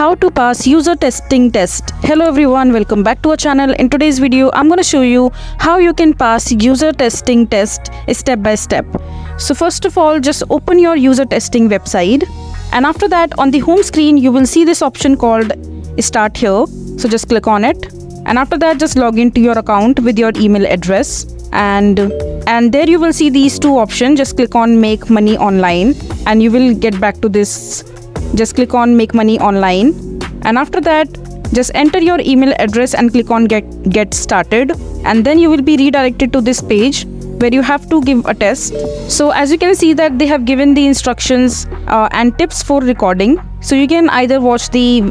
how to pass user testing test. Hello everyone, welcome back to our channel. In today's video, I'm going to show you how you can pass user testing test step by step. So first of all, just open your user testing website, and after that on the home screen you will see this option called start here. So just click on it, and after that just log into your account with your email address, and there you will see these two options. Just click on make money online and you will get back to this. Just click on make money online, and after that just enter your email address and click on get started, and then you will be redirected to this page where you have to give a test. So as you can see that they have given the instructions and tips for recording. So you can either watch the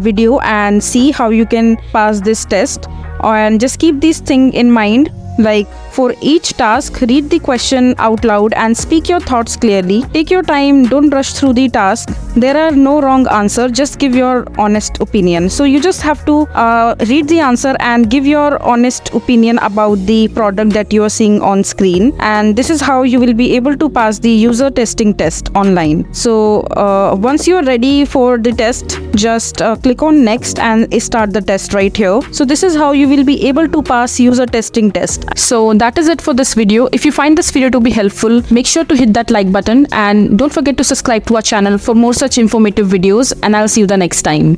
video and see how you can pass this test, and just keep this thing in mind, like for each task read the question out loud and speak your thoughts clearly. Take your time, don't rush through the task. There are no wrong answer, just give your honest opinion. So you just have to read the answer and give your honest opinion about the product that you are seeing on screen, and this is how you will be able to pass the user testing test online. So once you are ready for the test, just click on next and start the test right here. So this is how you will be able to pass user testing test. So that is it for this video. If you find this video to be helpful, make sure to hit that like button and don't forget to subscribe to our channel for more such informative videos, and I'll see you the next time.